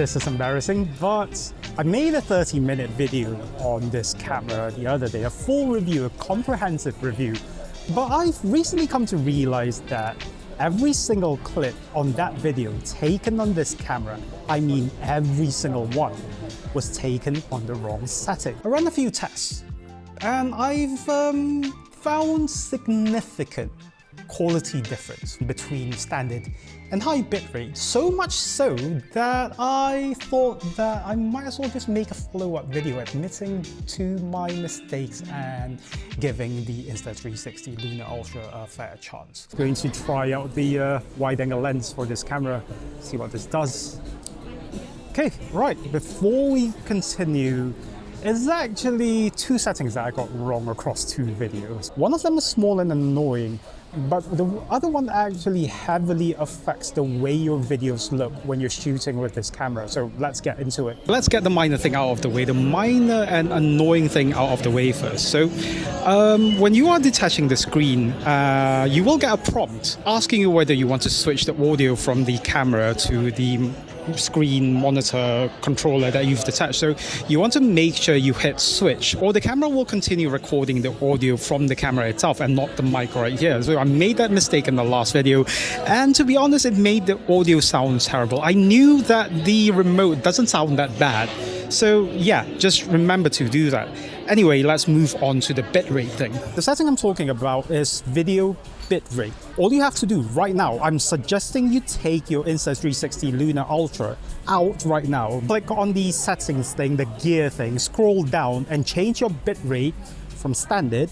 this is embarrassing, but I made a 30-minute video on this camera the other day, a full review, a comprehensive review. But I've recently come to realize that every single clip on that video taken on this camera, I mean every single one, was taken on the wrong setting. I ran a few tests and I've found significant quality difference between standard and high bitrate, so much so that I thought that I might as well just make a follow-up video admitting to my mistakes and giving the Insta360 Luna Ultra a fair chance. I'm going to try out the wide-angle lens for this camera, see what this does. Okay, right, before we continue, there's actually two settings that I got wrong across two videos. One of them is small and annoying, but the other one actually heavily affects the way your videos look when you're shooting with this camera. So let's get into it. Let's get the minor thing out of the way, the minor and annoying thing out of the way first. So when you are detaching the screen, you will get a prompt asking you whether you want to switch the audio from the camera to the screen monitor controller that you've detached. So you want to make sure you hit switch, or the camera will continue recording the audio from the camera itself and not the mic right here. So I made that mistake in the last video, and to be honest, it made the audio sound terrible. I knew that the remote doesn't sound that bad, so yeah, just remember to do that. Anyway, let's move on to the bitrate thing. The setting I'm talking about is video bitrate. All you have to do right now, I'm suggesting you take your Insta360 Luna Ultra out right now. Click on the settings thing, the gear thing, scroll down and change your bitrate from standard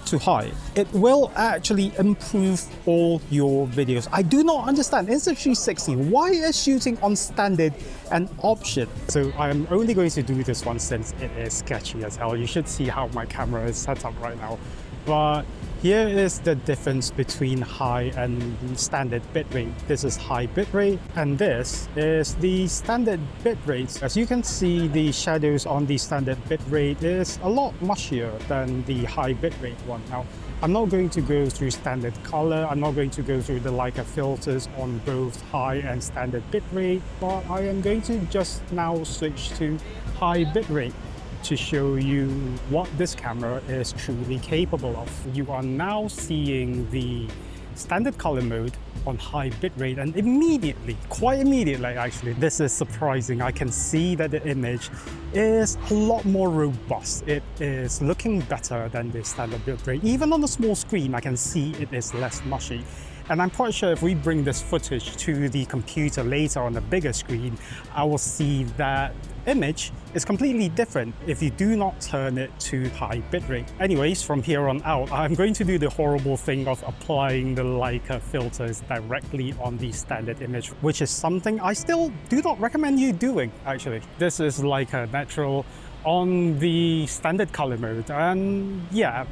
to high. It will actually improve all your videos. I do not understand Insta360, why is shooting on standard an option? So I'm only going to do this one since it is sketchy as hell. You should see how my camera is set up right now. But here is the difference between high and standard bitrate. This is high bitrate and this is the standard bitrate. As you can see, the shadows on the standard bitrate is a lot mushier than the high bitrate one. Now, I'm not going to go through standard color, I'm not going to go through the Leica filters on both high and standard bitrate, but I am going to just now switch to high bitrate to show you what this camera is truly capable of. You are now seeing the standard color mode on high bitrate, and immediately, quite immediately actually, this is surprising. I can see that the image is a lot more robust. It is looking better than the standard bitrate. Even on the small screen, I can see it is less mushy. And I'm quite sure if we bring this footage to the computer later on a bigger screen, I will see that image is completely different if you do not turn it to high bitrate. Anyways, from here on out, I'm going to do the horrible thing of applying the Leica filters directly on the standard image, which is something I still do not recommend you doing, actually. This is Leica natural on the standard color mode. And yeah,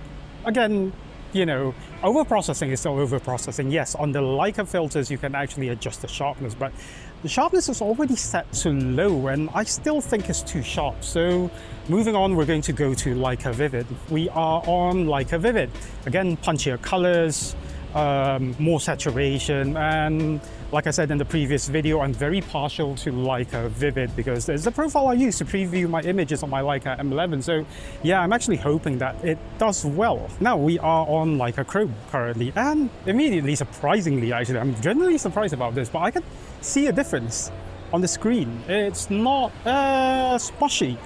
again, you know, overprocessing is still overprocessing. Yes, on the Leica filters, you can actually adjust the sharpness, but the sharpness is already set to low, and I still think it's too sharp. So moving on, we're going to go to Leica Vivid. We are on Leica Vivid. Again, punchier colors, more saturation, and like I said in the previous video, I'm very partial to Leica Vivid because it's the profile I use to preview my images on my Leica M11. So yeah, I'm actually hoping that it does well. Now we are on Leica Chrome currently, and immediately, surprisingly, actually, I'm genuinely surprised about this, but I can see a difference on the screen. It's not as mushy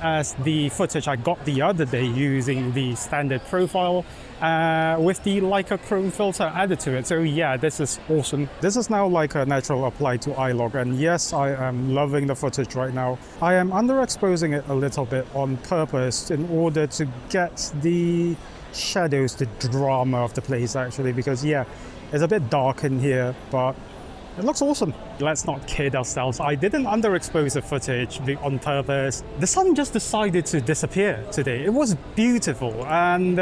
as the footage I got the other day using the standard profile with the Leica Chrome filter added to it. So yeah, this is awesome. This is now Leica Natural applied to iLog, and yes, I am loving the footage right now. I am underexposing it a little bit on purpose in order to get the shadows, the drama of the place actually, because yeah, it's a bit dark in here, but it looks awesome. Let's not kid ourselves. I didn't underexpose the footage on purpose. The sun just decided to disappear today. It was beautiful, and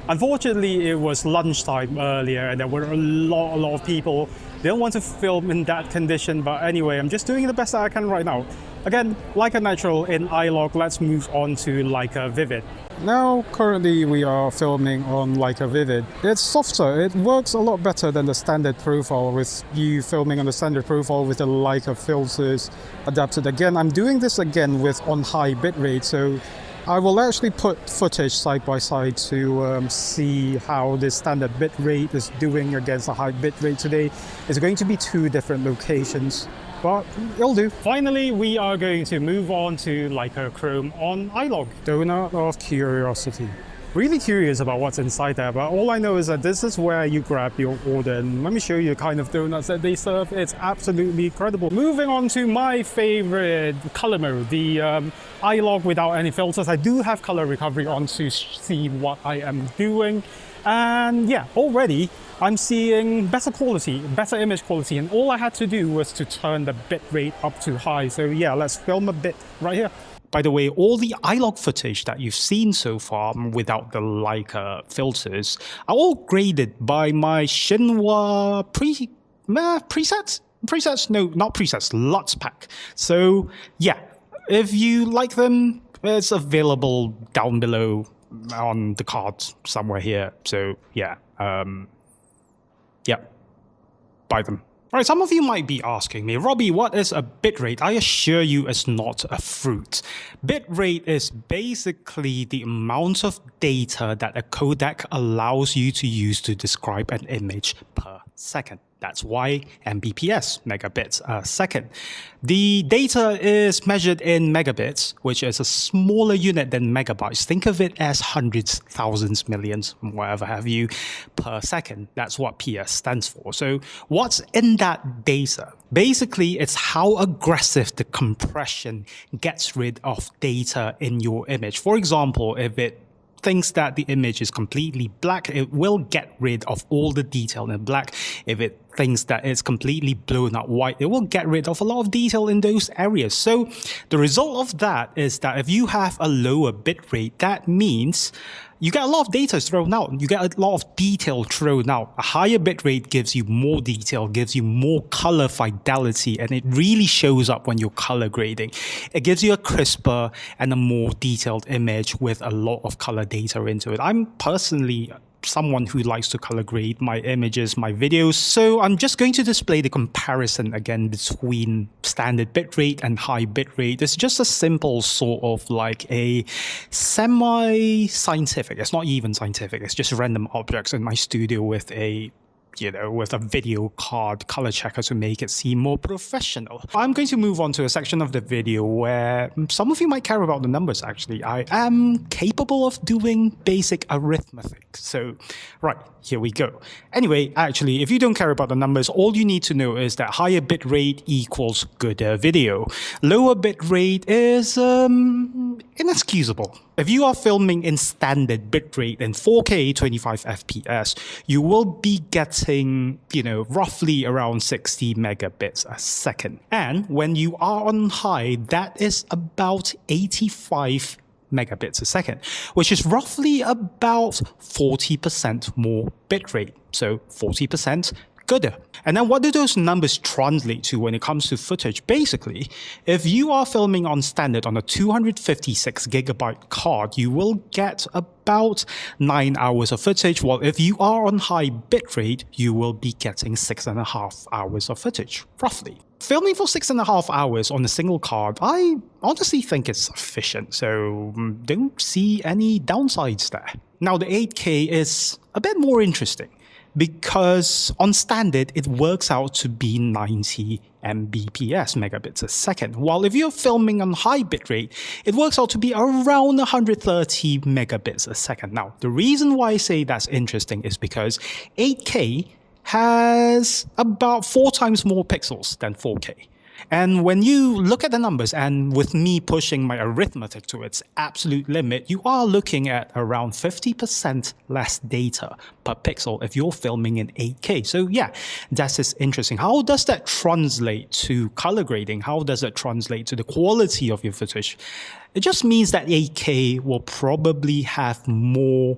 Unfortunately, it was lunchtime earlier and there were a lot of people. They don't want to film in that condition, but anyway, I'm just doing the best that I can right now. Again, Leica Natural in iLog, let's move on to Leica Vivid. Now, currently we are filming on Leica Vivid. It's softer, it works a lot better than the standard profile with you filming on the standard profile with the Leica filters adapted. Again, I'm doing this again with on high bitrate, so I will actually put footage side by side to see how the standard bitrate is doing against a high bitrate today. It's going to be two different locations, but it'll do. Finally, we are going to move on to Leica Chrome on iLog. Donut of curiosity. Really curious about what's inside there, but all I know is that this is where you grab your order, and let me show you the kind of donuts that they serve. It's absolutely incredible. Moving on to my favorite color mode, the iLog without any filters. I do have color recovery on to see what I am doing, and yeah, already I'm seeing better quality, better image quality, and all I had to do was to turn the bitrate up to high. So yeah, let's film a bit right here. By the way, all the iLog footage that you've seen so far without the Leica filters are all graded by my Shinwa presets? Presets? No, not presets, LUTs pack. So yeah, if you like them, it's available down below on the card somewhere here. So yeah, yeah, buy them. Right, some of you might be asking me, Robbie, what is a bitrate? I assure you it's not a fruit. Bitrate is basically the amount of data that a codec allows you to use to describe an image per second. That's why Mbps, megabits a second. The data is measured in megabits, which is a smaller unit than megabytes. Think of it as hundreds, thousands, millions, whatever have you, per second. That's what PS stands for. So what's in that data? Basically, it's how aggressive the compression gets rid of data in your image. For example, if it thinks that the image is completely black, it will get rid of all the detail in black. If it thinks that it's completely blown out white, it will get rid of a lot of detail in those areas. So the result of that is that if you have a lower bitrate, that means you get a lot of data thrown out. You get a lot of detail thrown out. A higher bitrate gives you more detail, gives you more color fidelity, and it really shows up when you're color grading. It gives you a crisper and a more detailed image with a lot of color data into it. I'm personally someone who likes to color grade my images, my videos. So I'm just going to display the comparison again between standard bitrate and high bitrate. It's just a simple sort of like a semi-scientific, it's not even scientific, it's just random objects in my studio with a with a video card color checker to make it seem more professional. I'm going to move on to a section of the video where some of you might care about the numbers actually. I am capable of doing basic arithmetic. So, right, here we go. Anyway, actually, if you don't care about the numbers, all you need to know is that higher bitrate equals gooder video. Lower bitrate is inexcusable. If you are filming in standard bitrate in 4K 25 FPS, you will be getting, roughly around 60 megabits a second. And when you are on high, that is about 85 megabits a second, which is roughly about 40% more bitrate. So 40% gooder. And then what do those numbers translate to when it comes to footage? Basically, if you are filming on standard on a 256 gigabyte card, you will get about 9 hours of footage, while if you are on high bitrate, you will be getting 6.5 hours of footage, roughly. Filming for 6.5 hours on a single card, I honestly think it's sufficient, so don't see any downsides there. Now, the 8K is a bit more interesting, because on standard, it works out to be 90 Mbps, megabits a second. While if you're filming on high bitrate, it works out to be around 130 megabits a second. Now, the reason why I say that's interesting is because 8K has about 4 times more pixels than 4K. And when you look at the numbers, and with me pushing my arithmetic to its absolute limit, you are looking at around 50% less data per pixel if you're filming in 8K. So yeah, that is interesting. How does that translate to color grading? How does it translate to the quality of your footage? It just means that 8K will probably have more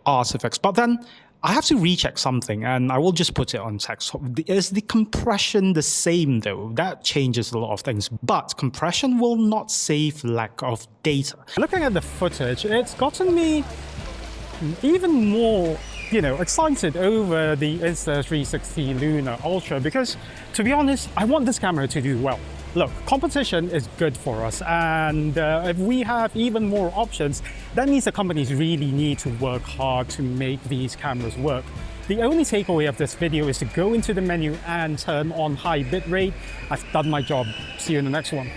artifacts. But then I have to recheck something, and I will just put it on text. Is the compression the same though? That changes a lot of things, but compression will not save lack of data. Looking at the footage, it's gotten me even more, excited over the Insta360 Luna Ultra, because to be honest, I want this camera to do well. Look, competition is good for us, and if we have even more options, that means the companies really need to work hard to make these cameras work. The only takeaway of this video is to go into the menu and turn on high bitrate. I've done my job. See you in the next one.